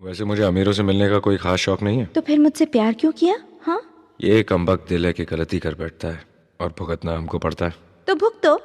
वैसे मुझे अमीरों से मिलने का कोई खास शौक नहीं है। तो फिर मुझसे प्यार क्यों किया? हाँ, ये कमबख्त दिल है कि गलती कर बैठता है और भुगतना हमको पड़ता है। तो भुगतो।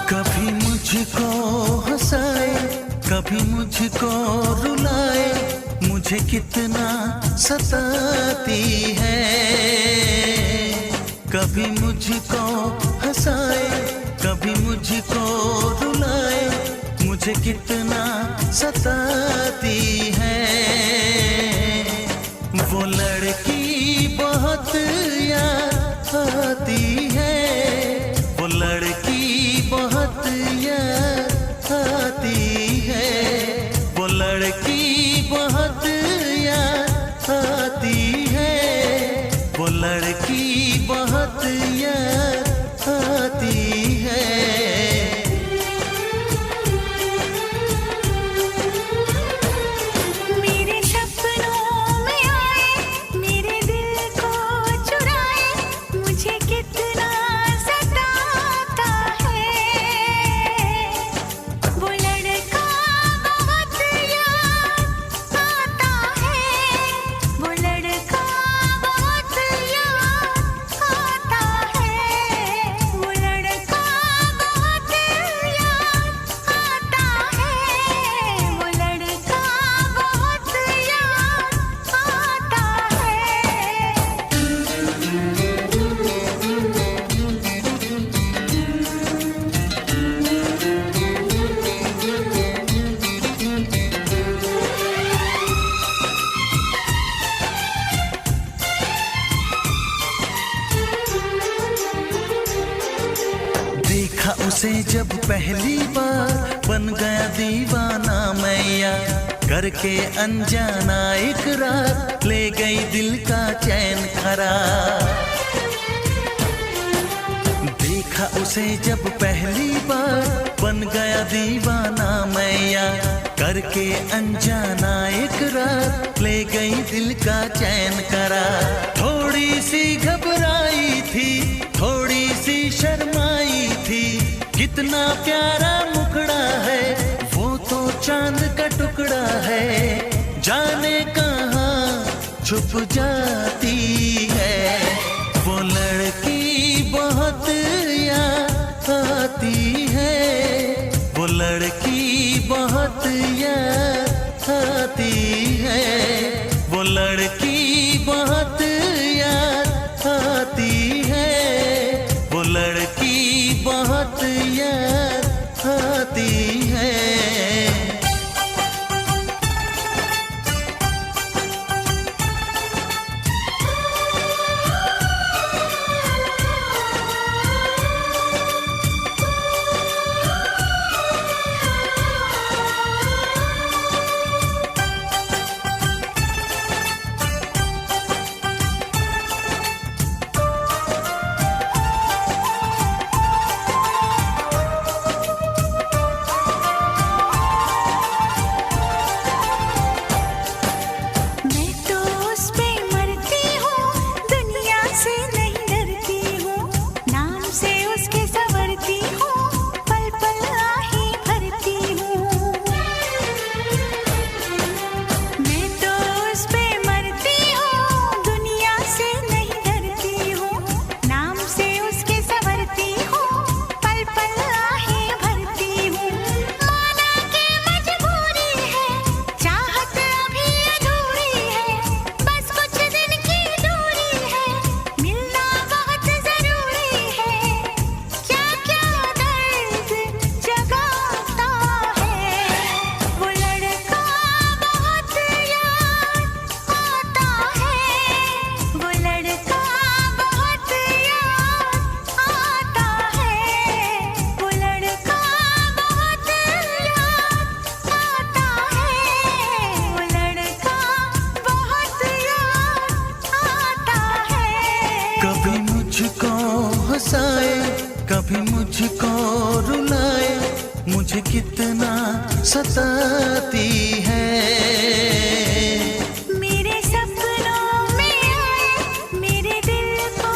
कभी मुझको हंसाए, कभी मुझको रुलाए, मुझे कितना सताती है। कभी मुझको हंसाए, कभी मुझको रुलाए, मुझे कितना सताती है। वो लड़की बहुत याद आती है, वो लड़की बहुत याद आती है, वो लड़की बहुत याद आती है, वो लड़की बहुत याद आती है। मेरे सपनों में आए, मेरे दिल को चुराए, मुझे कितना सताता है। वो लड़का बहुत याद आता है, वो लड़का बहुत याद आता है, वो लड़का बहुत याद आता है, वो लड़का बहुत याद आता देखा उसे जब पहली बार, बन गया दीवाना मैया, करके अनजाना इकरार, ले गई दिल का चैन करार। देखा उसे जब पहली बार, बन गया दीवाना मैया, करके अनजाना इकरार, ले गई दिल का चैन करार। थोड़ी सी घबराई थी, थोड़ी सी शर्माई थी, कितना प्यारा मुखड़ा है, वो तो चांद का टुकड़ा है, जाने कहाँ छुप जाती है। वो लड़की बहुत याद आती है, वो लड़की बहुत याद आती है, वो लड़की बहुत याद आती है, वो लड़की बहुत याद आती है। मुझको रुलाए, मुझे कितना सताती है। मेरे सपनों में आए, मेरे दिल को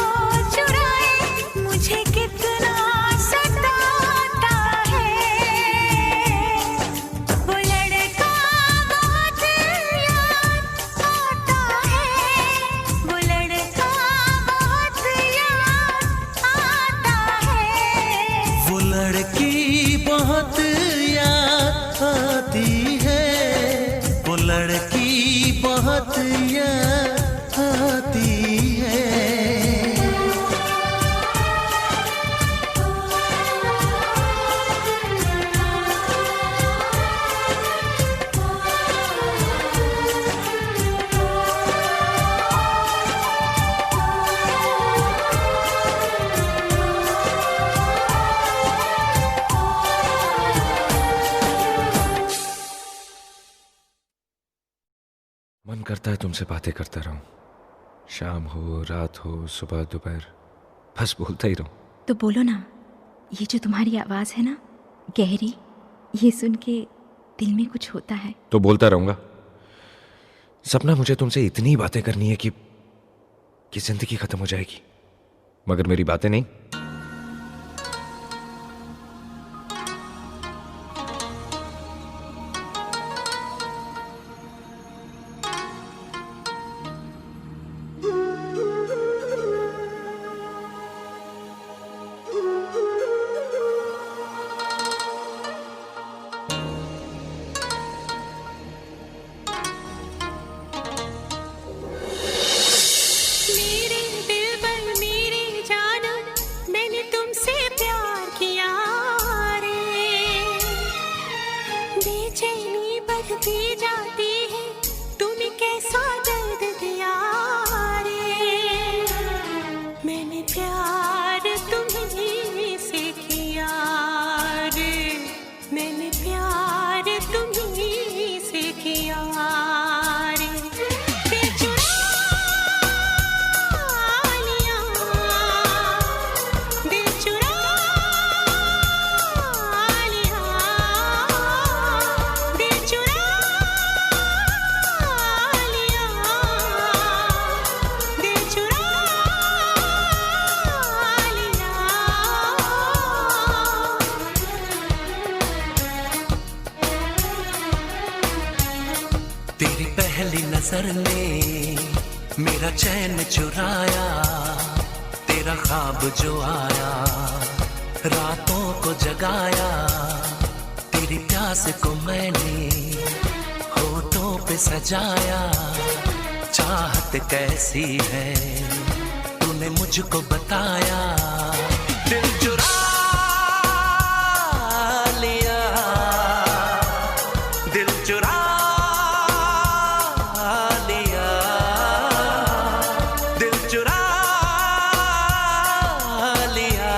चुराए, मुझे कितना सताता है। वो लड़का बहुत याद आता है, वो लड़का बहुत याद आता है। वो लड़की बहुत याद आती है, वो लड़की बहुत याद आती है। मन करता है तुमसे बातें करता रहूं, शाम हो रात हो सुबह दोपहर, बस बोलता ही रहूं। तो बोलो ना। ये जो तुम्हारी आवाज़ है ना, गहरी, ये सुन के दिल में कुछ होता है। तो बोलता रहूंगा। सपना मुझे तुमसे इतनी बातें करनी है कि जिंदगी खत्म हो जाएगी, मगर मेरी बातें नहीं। मेरे दिल पर मेरी जाना, मैंने तुमसे प्यार किया रे। बेचैनी बढ़ती जाती है, तूने कैसा दर्द दिया रे। मैंने प्यार तुम्हीं से किया रे, मैंने प्यार तुम्हीं से किया रे। बेचुरा लिया, दिल चुरा लिया, दिल चुरा लिया, दिल चुरा लिया। तेरी पहली नजर ने मेरा चैन चुराया, तेरा ख्वाब जो आया रातों को जगाया। तेरी प्यास को मैंने होठों पे सजाया। चाहत कैसी है तूने मुझको बताया। दिल चुरा लिया, दिल चुरा लिया, दिल चुरा लिया,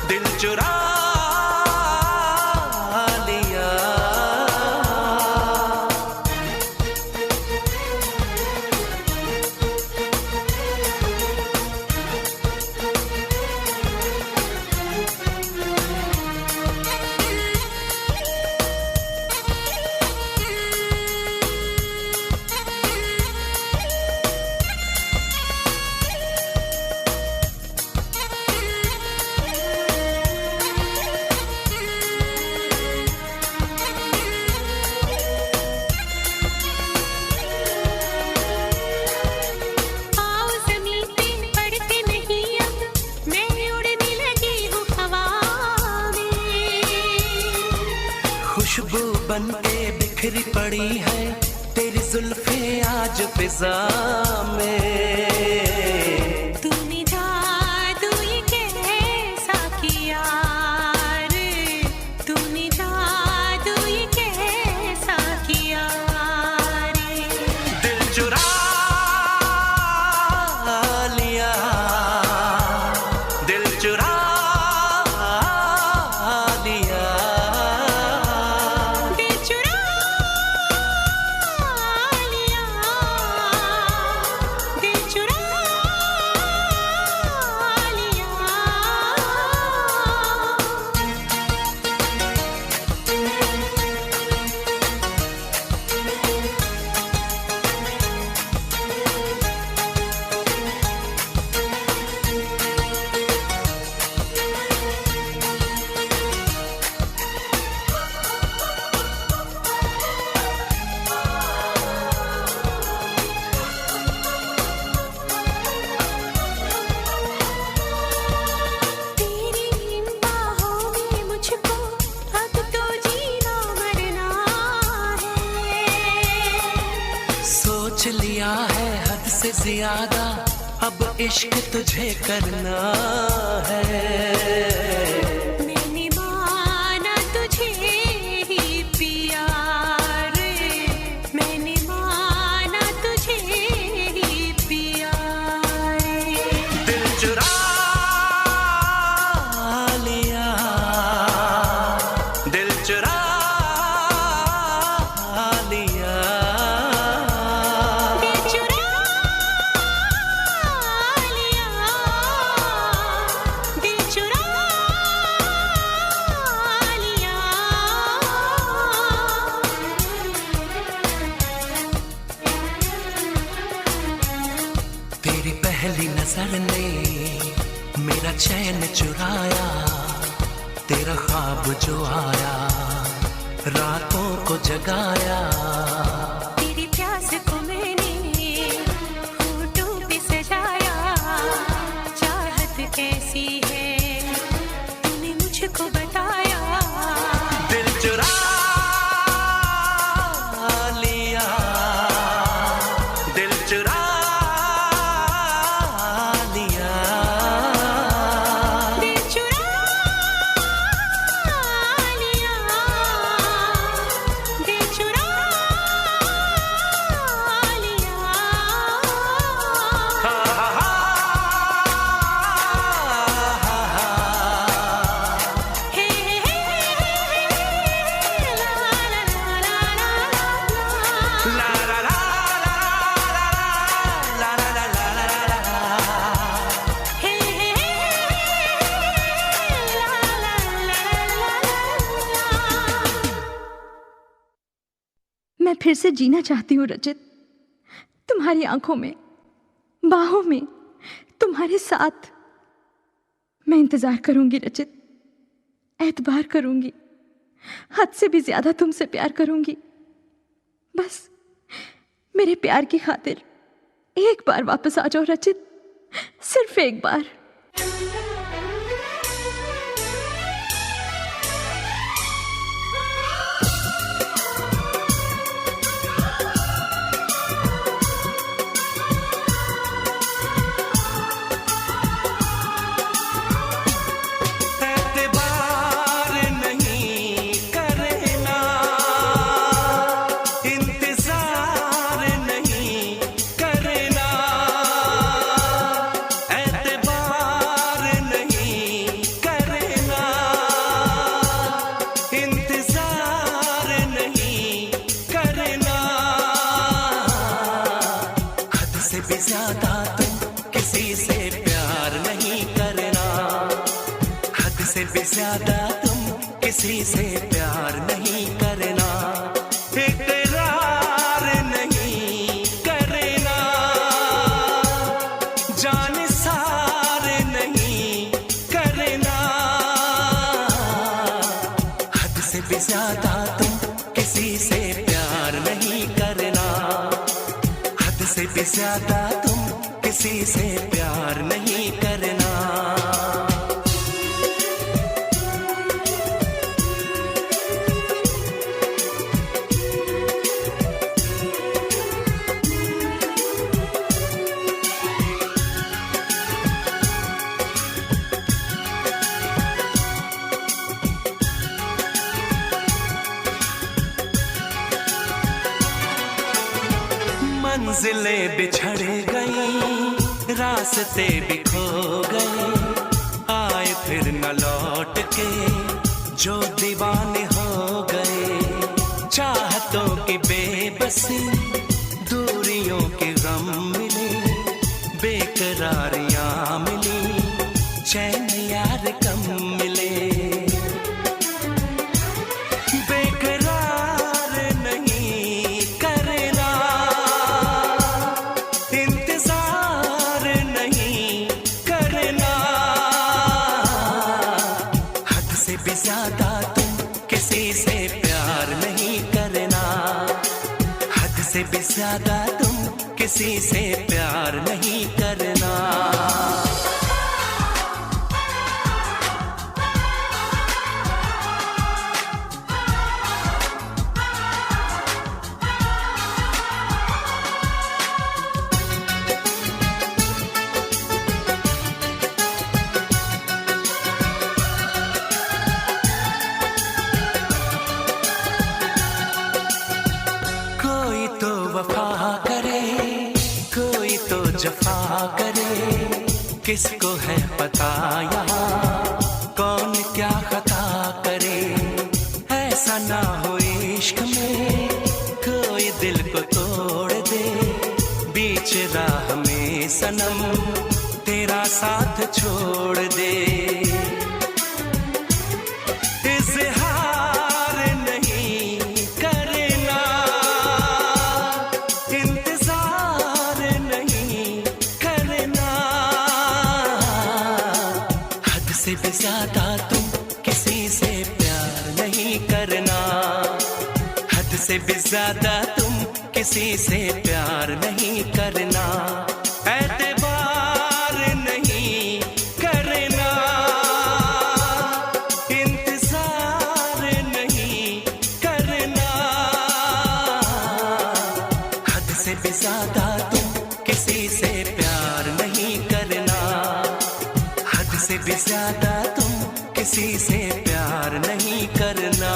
दिल चुरा लिया। आओ ज़मीन पे पड़ते नहीं अब, मैं उड़ने लगी हूँ हवा में। खुशबू बन के बिखरी पड़ी है तेरी जुल्फे आज फिजा में। तूने जादू ये कैसा किया रे, तूने जादू ये कैसा किया रे। दिल चुरा लिया, दिल चुरा लिया, दिल चुरा लिया, दिल चुरा ज्यादा अब इश्क तुझे करना है। मैंने माना तुझे ही पिया रे, मैंने माना तुझे ही पिया रे। दिल चुरा लिया, दिल चुरा लिया, दिल चुरा लिया, दिल चुरा लिया। तेरी पहली नजर ने मेरा चैन चुराया, तेरा ख्वाब जो आया रातों को जगाया। तेरी प्यास को मैंने होठों पे सजाया, चाहत कैसी है तूने मुझको बताया। दिल चुरा लिया, दिल चुरा लिया, दिल चुरा लिया, दिल चुरा लिया। हा हा हा हे हे ला ला ला ला ला। ला ला ला ला ला ला ला ला ला। हे ला ला ला ला। मैं फिर से जीना चाहती हूँ रचित, तुम्हारी आंखों में, बाहों में, तुम्हारे साथ। मैं इंतजार करूंगी रचित, एतबार करूंगी, हद से भी ज्यादा तुमसे प्यार करूंगी। बस मेरे प्यार की खातिर एक बार वापस आ जाओ रचित, सिर्फ एक बार। एतबार नहीं करना, इंतजार नहीं करना, एतबार नहीं करना, इंतजार नहीं करना। हद से भी ज्यादा तुम किसी से प्यार नहीं करना, हद से भी ज्यादा तुम किसी से प्यार नहीं करना, इकरार नहीं करना, जान सार नहीं करना। हद से भी ज्यादा तुम किसी से प्यार नहीं करना, हद से भी ज्यादा तुम किसी से प्यार नहीं करना। मंजिलें बिछड़ गई, रास्ते भी खो गए, आए फिर न लौट के जो दीवाने हो गए। चाहतों की बेबसी, दूरियों के गम मिले, बेकरारियां मिली, चैन यार कम मिले। बेकरार नहीं करना, इंतजार नहीं करना। हद से भी ज्यादा तुम किसी से प्यार नहीं करना, हद से भी ज्यादा तुम किसी से प्यार नहीं करना। जफा करे, किसको है पता यहाँ कौन क्या खता करे। ऐसा ना हो इश्क में कोई दिल को तोड़ दे, बीच राह में सनम तेरा साथ छोड़ दे। इज़हार नहीं करना, इंतजार नहीं करना, हद से भी ज्यादा तुम किसी से प्यार नहीं करना, हद से भी ज्यादा तुम किसी से प्यार नहीं करना। एतबार नहीं करना, इंतजार नहीं करना, हद से भी ज्यादा तुम किसी से प्यार नहीं करना, हद से भी ज्यादा तुम किसी से प्यार नहीं करना।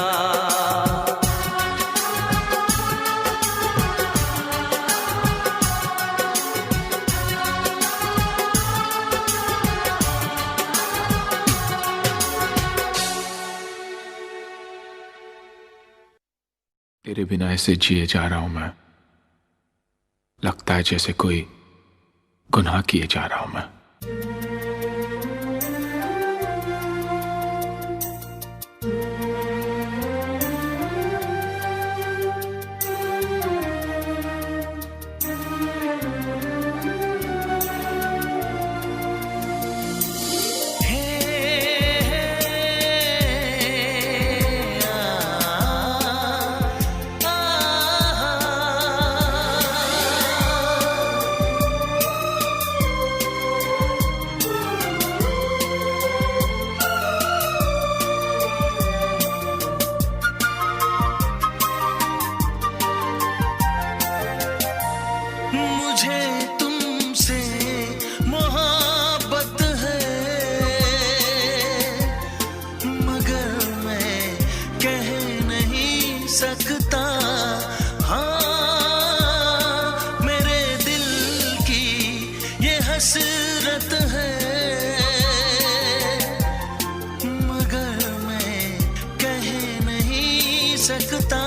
तेरे बिना ऐसे जिए जा रहा हूं मैं, लगता है जैसे कोई गुनाह किए जा रहा हूं मैं। मुझे तुमसे मोहब्बत है, मगर मैं कह नहीं सकता। हाँ, मेरे दिल की ये हसरत है, मगर मैं कह नहीं सकता।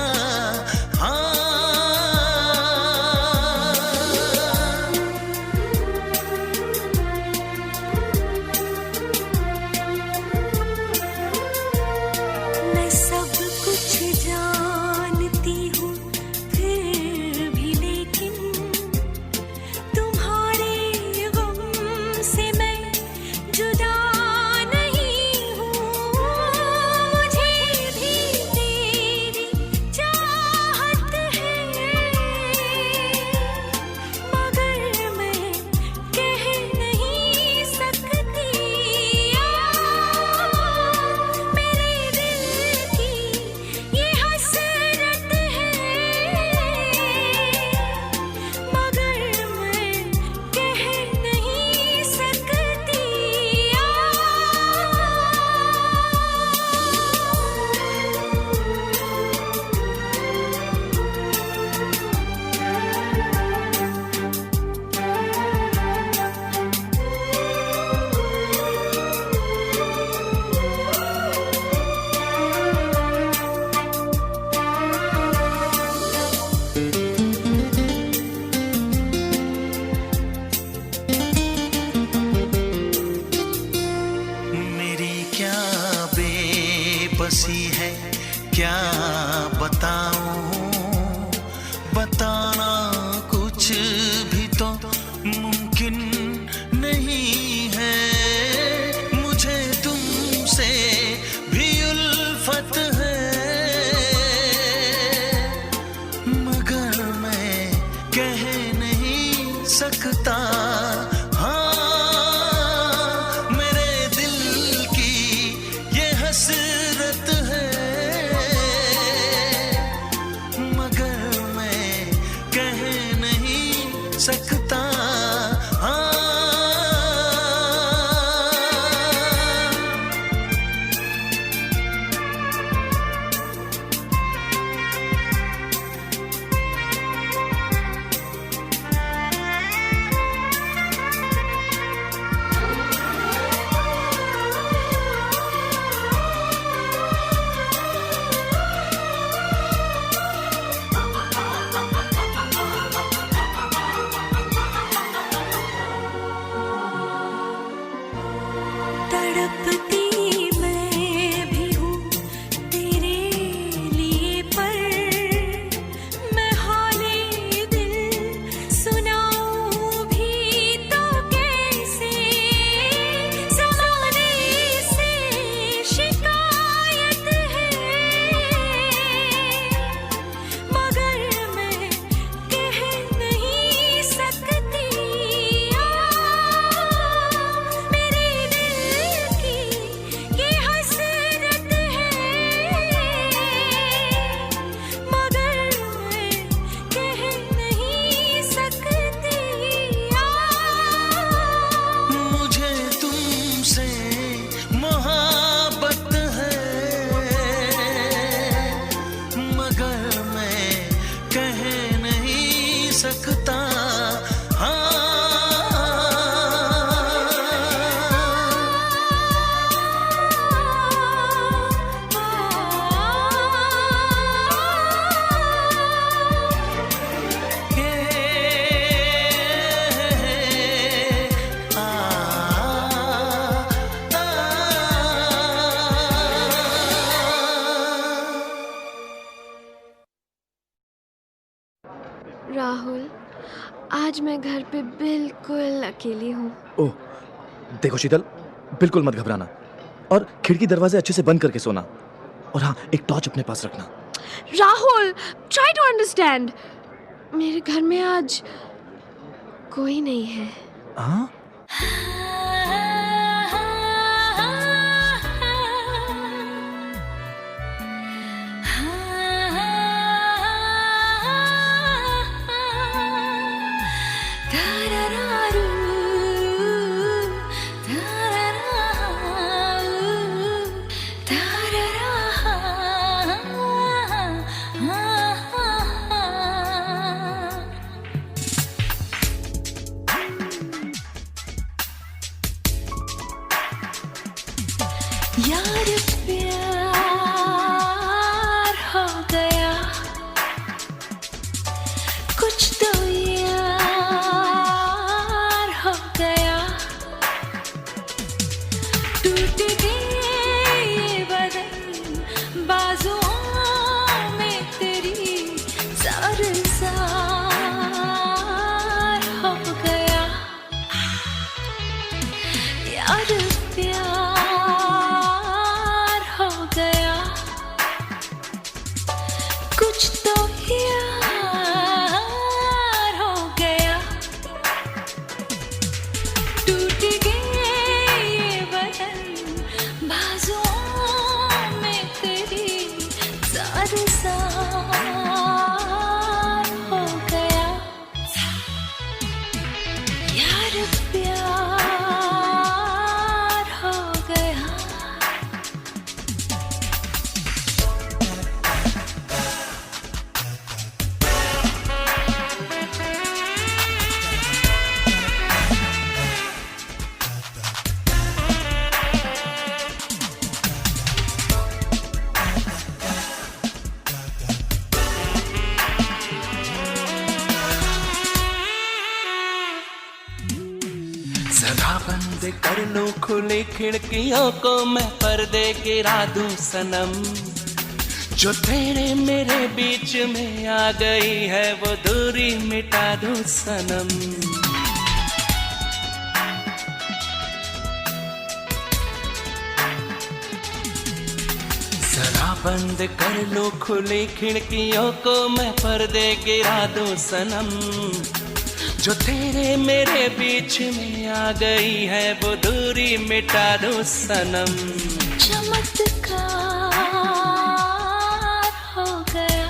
मैं सब कुछ जानती हूँ फिर भी, लेकिन तुम्हारे गम से मैं जुदा नहीं हूँ। मुझे भी तेरी चाहत है, मगर मैं कह नहीं सकती। मेरे दिल की ये हसरत है, मगर मैं कह नहीं सकती। मेरी क्या बेबसी है, क्या बताऊं, बताना कुछ भी तो मुमकिन नहीं है। मुझे तुमसे भी उल्फत है, मगर मैं कह नहीं सकता। हाँ, मेरे दिल की ये हसरत है, मगर मैं कह नहीं सकता। हाँ, राहुल, आज मैं घर पे बिल्कुल अकेली हूँ। ओह, देखो शीतल, बिल्कुल मत घबराना और खिड़की दरवाजे अच्छे से बंद करके सोना। और हाँ, एक टॉर्च अपने पास रखना। Rahul, try to understand. मेरे घर में आज कोई नहीं है। हाँ? यार प्यार हो गया, कुछ तो यार हो गया, टूट गए ये बदन बाजुओं में तेरी, ज़ार हो गया यार प्यार हो गया, कुछ तो यार हो गया, टूट गए ये बदन बाजुओं में तेरी, ज़ार हो गया यार प्यार हो गया। जरा बंद कर लो खुली खिड़कियों को, मैं पर्दे गिरा दूं सनम, जो तेरे मेरे बीच में आ गई है वो दूरी मिटा दूं सनम। जरा बंद कर लो खुली खिड़कियों को, मैं पर्दे गिरा दूं सनम, जो तेरे मेरे बीच में आ गई है वो दूरी मिटा दूं सनम। चमत्कार हो गया,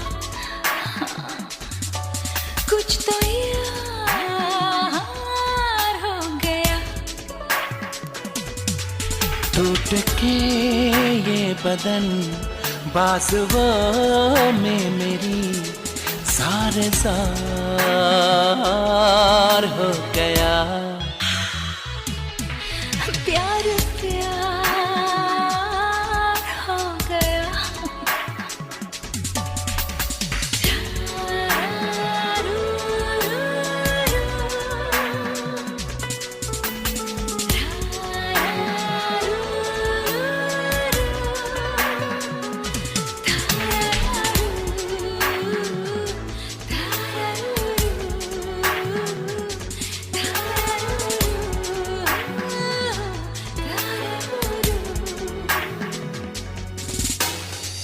कुछ तो यार हो गया, टूट के ये बदन बाजुओं में मेरी, सारे ज़ार हो गया प्यार प्यार हो गया।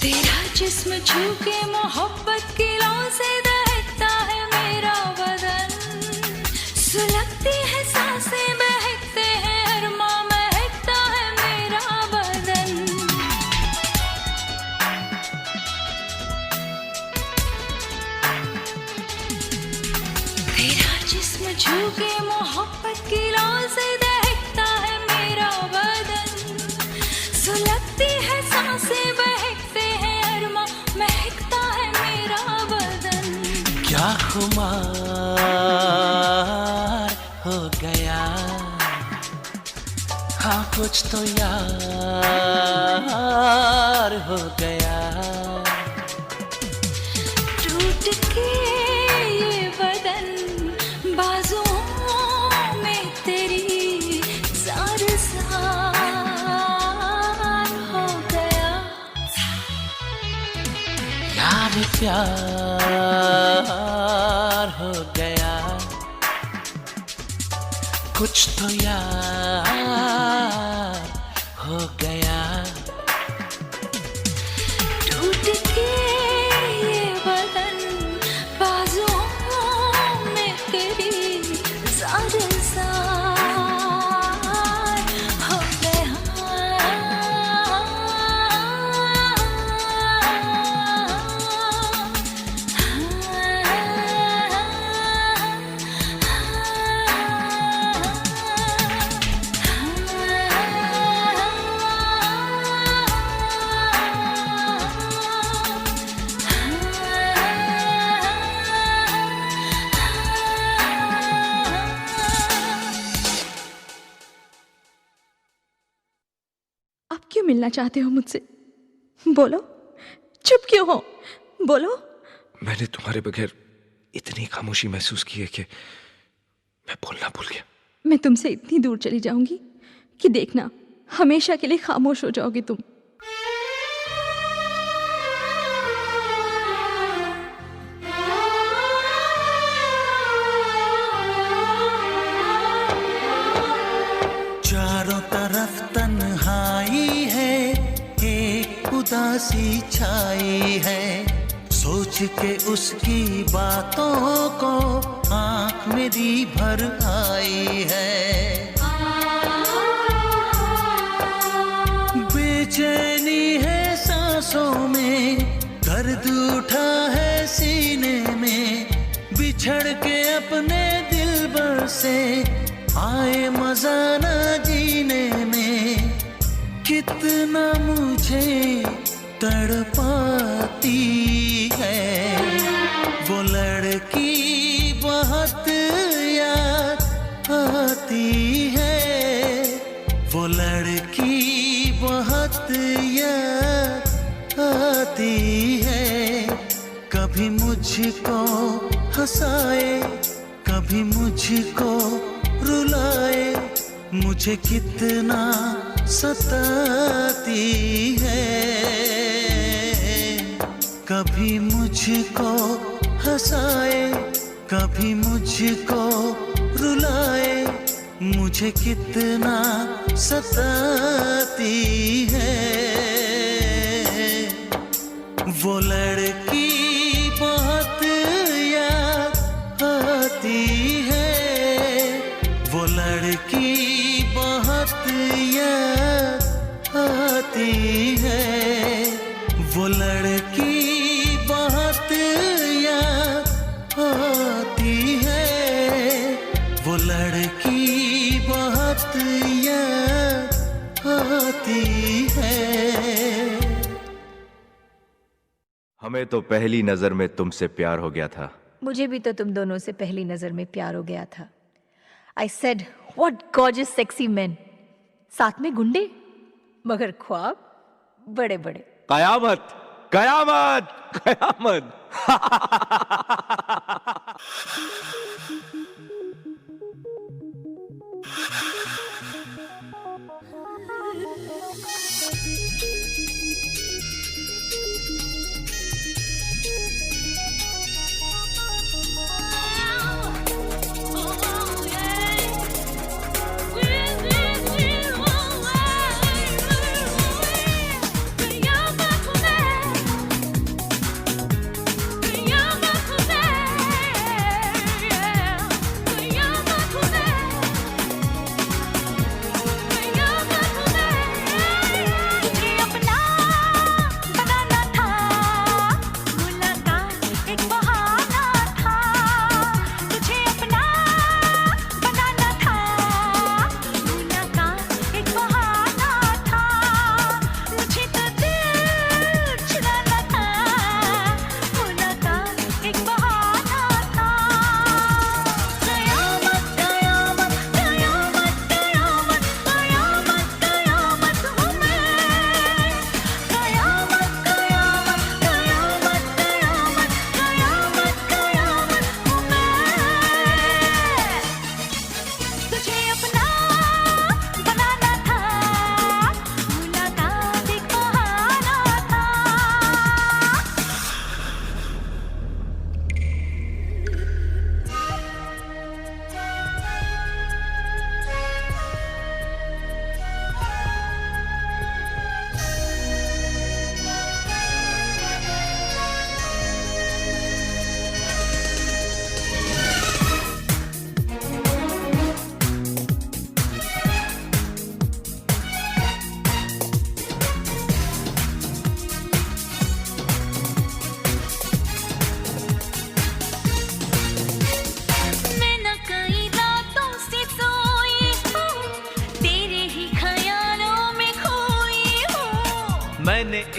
तेरा जिस्म छू के मोहब्बत की लौ से दहकता है मेरा बदन, सुलगती है सांसें बहकते हैं अरमां महकता है मेरा बदन। तेरा जिस्म छू के मोहब्बत की लौ से दहकता है मेरा बदन, सुलगती है सांसें बहकते हैं अरमां महकता है मेरा बदन। क्या खुमार हो गया, हाँ कुछ तो यार हो गया, टूट के ये बदन बाजुओं में तेरी, ज़ार हो गया यार प्यार हो कुछ तो यार हो गया। टूट के ये बदन बाजुओं में तेरी ज़ार ज़ार हो गया। अब क्यों मिलना चाहते हो मुझसे? बोलो, चुप क्यों हो? बोलो। मैंने तुम्हारे बगैर इतनी खामोशी महसूस की है कि मैं बोलना भूल गया। मैं तुमसे इतनी दूर चली जाऊंगी कि देखना, हमेशा के लिए खामोश हो जाओगे तुम। चारों तरफ तन्हाई है, एक उदासी छाई है। सोच के उसकी बातों को आंख मेरी भर आई है। बेचैनी है सांसों में, दर्द उठा है सीने में। बिछड़ के अपने दिलबर से आए मजा न जीने में। कितना मुझे तड़पाती है वो लड़की, बहुत याद आती है वो लड़की, बहुत याद आती है। कभी मुझको हंसाए, कभी मुझको रुलाए, मुझे कितना सताती है। कभी मुझको हंसाए, कभी मुझको रुलाए, मुझे कितना सताती है वो लड़की, बहुत याद आती है वो लड़की, बहुत याद आती है वो लड़की, बहुत याद आती है वो लड़की, बहुत याद आती है। हमें तो पहली नजर में तुमसे प्यार हो गया था। मुझे भी तो तुम दोनों से पहली नजर में प्यार हो गया था। I said, what gorgeous sexy men. साथ में गुंडे, मगर ख्वाब बड़े बड़े। कयामत, कयामत, कयामत। Yeah.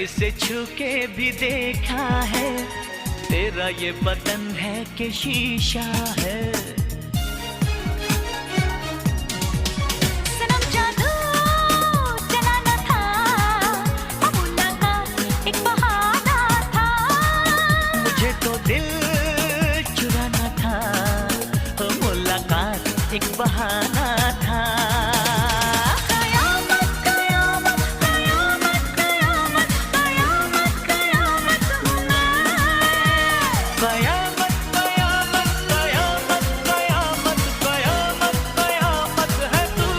इसे छू के भी देखा है, तेरा ये बदन है कि शीशा है। सनम जादू चलाना था, मुलाकात एक बहाना था। मुझे तो दिल चुराना था, मुलाकात एक बहाना था। कयामत कयामत कयामत कयामत कयामत कयामत हूँ मैं। कयामत कयामत कयामत कयामत कयामत कयामत है तू।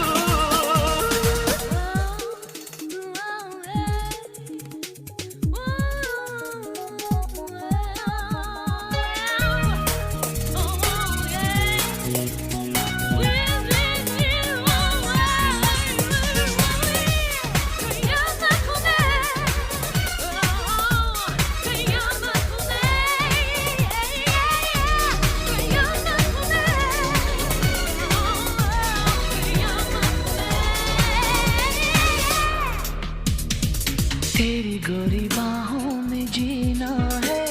तेरी गोरी बाहों में जीना है,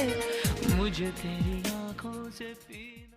मुझे तेरी आंखों से पीना।